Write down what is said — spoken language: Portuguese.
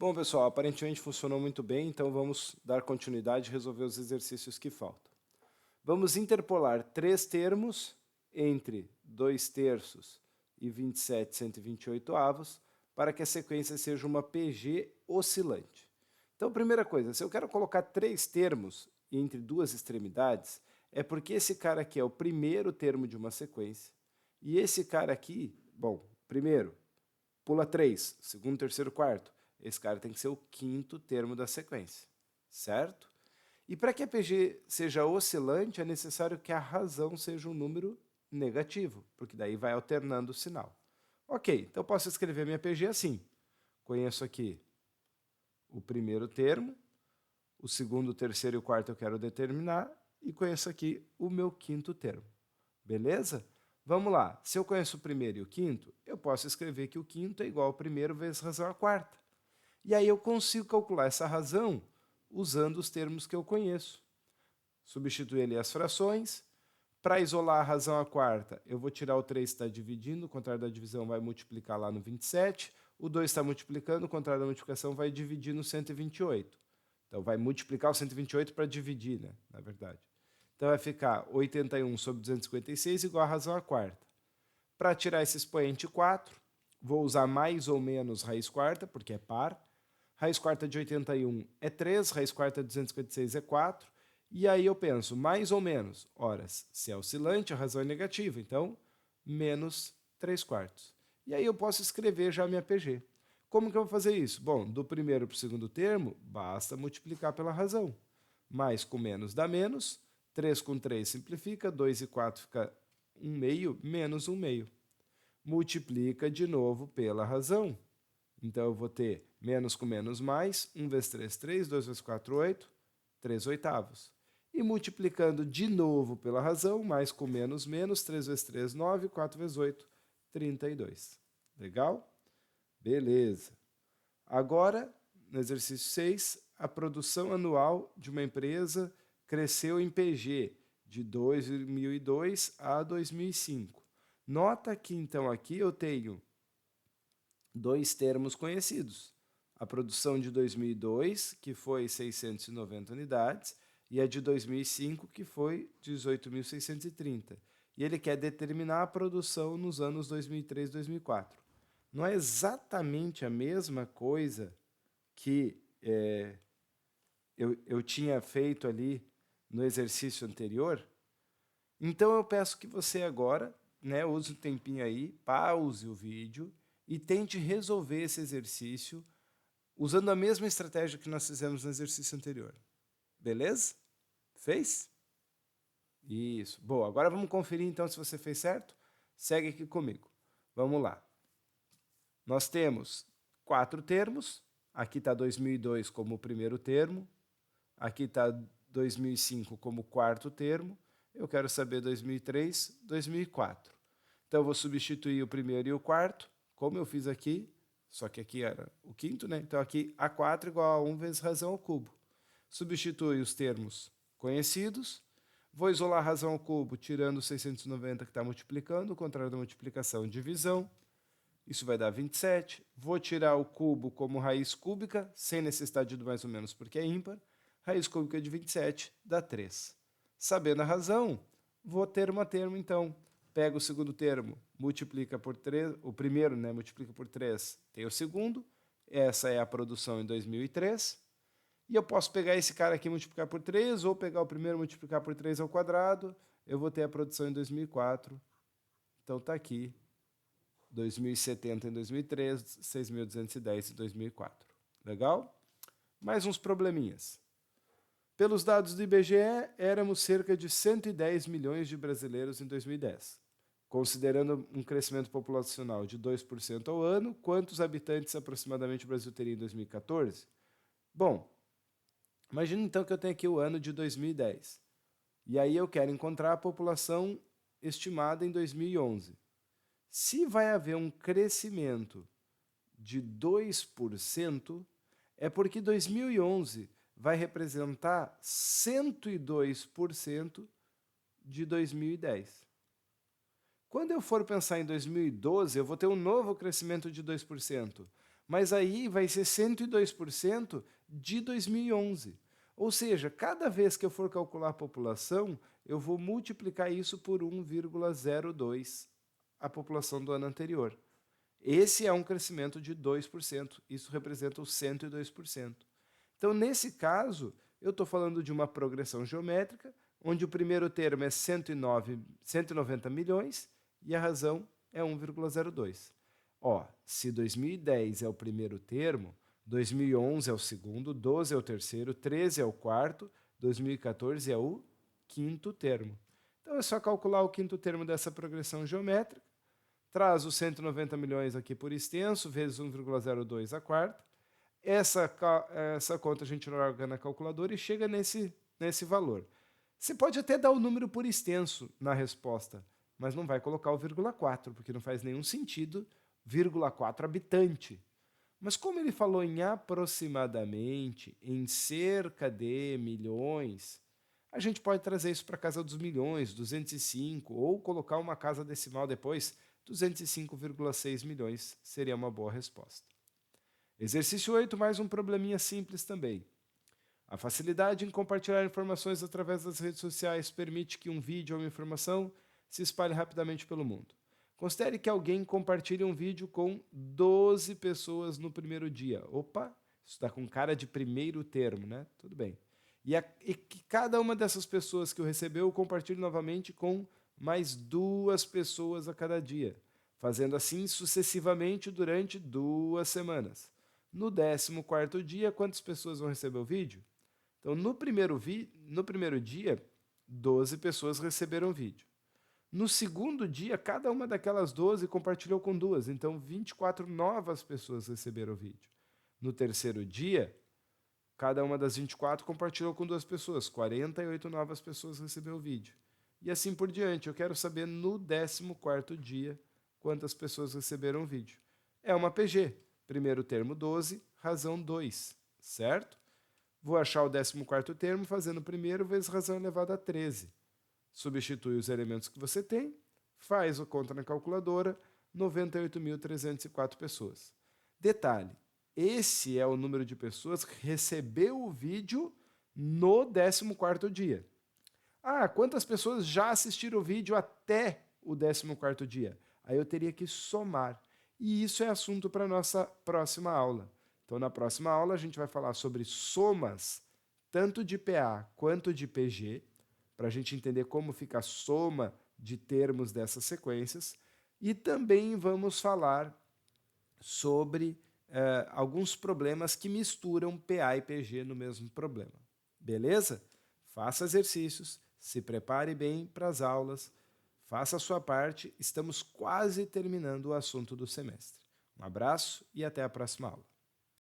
Bom, pessoal, aparentemente funcionou muito bem, então vamos dar continuidade e resolver os exercícios que faltam. Vamos interpolar três termos entre 2/3 e 27/128 para que a sequência seja uma PG oscilante. Então, primeira coisa, se eu quero colocar três termos entre duas extremidades, é porque esse cara aqui é o primeiro termo de uma sequência e esse cara aqui, bom, primeiro, pula 3, segundo, terceiro, quarto. Esse cara tem que ser o quinto termo da sequência, certo? E para que a PG seja oscilante, é necessário que a razão seja um número negativo, porque daí vai alternando o sinal. Ok, então eu posso escrever minha PG assim. Conheço aqui o primeiro termo, o segundo, o terceiro e o quarto eu quero determinar, e conheço aqui o meu quinto termo. Beleza? Vamos lá. Se eu conheço o primeiro e o quinto, eu posso escrever que o quinto é igual ao primeiro vezes razão à quarta. E aí eu consigo calcular essa razão usando os termos que eu conheço. Substituir ali as frações. Para isolar a razão à quarta, eu vou tirar o 3 que está dividindo, o contrário da divisão vai multiplicar lá no 27. O 2 está multiplicando, o contrário da multiplicação vai dividir no 128. Então vai multiplicar o 128 para dividir, né? Na verdade. Então vai ficar 81 sobre 256 igual a razão à quarta. Para tirar esse expoente 4, vou usar mais ou menos raiz quarta, porque é par. Raiz quarta de 81 é 3, raiz quarta de 256 é 4. E aí eu penso, mais ou menos, ora, se é oscilante, a razão é negativa, então menos 3 quartos. E aí eu posso escrever já a minha PG. Como que eu vou fazer isso? Bom, do primeiro para o segundo termo, basta multiplicar pela razão. Mais com menos dá menos, 3 com 3 simplifica, 2 e 4 fica 1 meio, menos 1 meio. Multiplica de novo pela razão. Então eu vou ter menos com menos mais, 1 vezes 3, 3, 2 vezes 4, 8, 3 oitavos. E multiplicando de novo pela razão, mais com menos, menos, 3 vezes 3, 9, 4 vezes 8, 32. Legal? Beleza. Agora, no exercício 6, a produção anual de uma empresa cresceu em PG de 2002 a 2005. Nota que, então, aqui eu tenho dois termos conhecidos. A produção de 2002, que foi 690 unidades, e a de 2005, que foi 18.630. E ele quer determinar a produção nos anos 2003 e 2004. Não é exatamente a mesma coisa que eu tinha feito ali no exercício anterior? Então eu peço que você agora, né, use um tempinho aí, pause o vídeo e tente resolver esse exercício usando a mesma estratégia que nós fizemos no exercício anterior. Beleza? Fez? Isso. Boa. Agora vamos conferir então se você fez certo? Segue aqui comigo. Vamos lá. Nós temos 4 termos. Aqui está 2002 como o primeiro termo. Aqui está 2005 como o quarto termo. Eu quero saber 2003, 2004. Então, eu vou substituir o primeiro e o quarto, como eu fiz aqui, só que aqui era o quinto, né? Então, aqui A4 igual a 1 vezes razão ao cubo. Substitui os termos conhecidos. Vou isolar a razão ao cubo, tirando o 690 que está multiplicando, o contrário da multiplicação, divisão. Isso vai dar 27. Vou tirar o cubo como raiz cúbica, sem necessidade do mais ou menos, porque é ímpar. Raiz cúbica de 27 dá 3. Sabendo a razão, vou termo a termo, então. Pega o segundo termo, multiplica por 3, o primeiro, né, multiplica por 3, tem o segundo. Essa é a produção em 2003. E eu posso pegar esse cara aqui e multiplicar por 3, ou pegar o primeiro e multiplicar por 3 ao quadrado. Eu vou ter a produção em 2004. Então está aqui, 2070 em 2003, 6.210 em 2004. Legal? Mais uns probleminhas. Pelos dados do IBGE, éramos cerca de 110 milhões de brasileiros em 2010. Considerando um crescimento populacional de 2% ao ano, quantos habitantes aproximadamente o Brasil teria em 2014? Bom, imagina então que eu tenho aqui o ano de 2010. E aí eu quero encontrar a população estimada em 2011. Se vai haver um crescimento de 2%, é porque 2011 vai representar 102% de 2010. Quando eu for pensar em 2012, eu vou ter um novo crescimento de 2%. mas aí vai ser 102% de 2011. Ou seja, cada vez que eu for calcular a população, eu vou multiplicar isso por 1,02, a população do ano anterior. Esse é um crescimento de 2%, isso representa os 102%. Então, nesse caso, eu estou falando de uma progressão geométrica, onde o primeiro termo é 190 milhões e a razão é 1,02. Se 2010 é o primeiro termo, 2011 é o segundo, 12 é o terceiro, 13 é o quarto, 2014 é o quinto termo. Então é só calcular o quinto termo dessa progressão geométrica, traz os 190 milhões aqui por extenso, vezes 1,02 a quarta. Essa conta a gente larga na calculadora e chega nesse valor. Você pode até dar o número por extenso na resposta, mas não vai colocar o 0,4, porque não faz nenhum sentido 0,4 habitante. Mas como ele falou em aproximadamente, em cerca de milhões, a gente pode trazer isso para a casa dos milhões, 205, ou colocar uma casa decimal depois, 205,6 milhões seria uma boa resposta. Exercício 8, mais um probleminha simples também. A facilidade em compartilhar informações através das redes sociais permite que um vídeo ou uma informação se espalhe rapidamente pelo mundo. Considere que alguém compartilha um vídeo com 12 pessoas no primeiro dia. Opa, isso está com cara de primeiro termo, né? Tudo bem. E que cada uma dessas pessoas que o recebeu compartilhe novamente com mais 2 pessoas a cada dia, fazendo assim sucessivamente durante 2 semanas. No 14º dia, quantas pessoas vão receber o vídeo? Então, no primeiro dia, 12 pessoas receberam o vídeo. No segundo dia, cada uma daquelas 12 compartilhou com 2, então 24 novas pessoas receberam o vídeo. No terceiro dia, cada uma das 24 compartilhou com 2 pessoas, 48 novas pessoas receberam o vídeo. E assim por diante, eu quero saber no 14º dia quantas pessoas receberam o vídeo. É uma PG, primeiro termo 12, razão 2, certo? Vou achar o 14º termo fazendo o primeiro vezes razão elevada a 13. Substitui os elementos que você tem, faz a conta na calculadora, 98.304 pessoas. Detalhe, esse é o número de pessoas que recebeu o vídeo no 14º dia. Quantas pessoas já assistiram o vídeo até o 14º dia? Aí eu teria que somar. E isso é assunto para a nossa próxima aula. Então, na próxima aula, a gente vai falar sobre somas, tanto de PA quanto de PG, para a gente entender como fica a soma de termos dessas sequências. E também vamos falar sobre alguns problemas que misturam PA e PG no mesmo problema. Beleza? Faça exercícios, se prepare bem para as aulas, faça a sua parte, estamos quase terminando o assunto do semestre. Um abraço e até a próxima aula.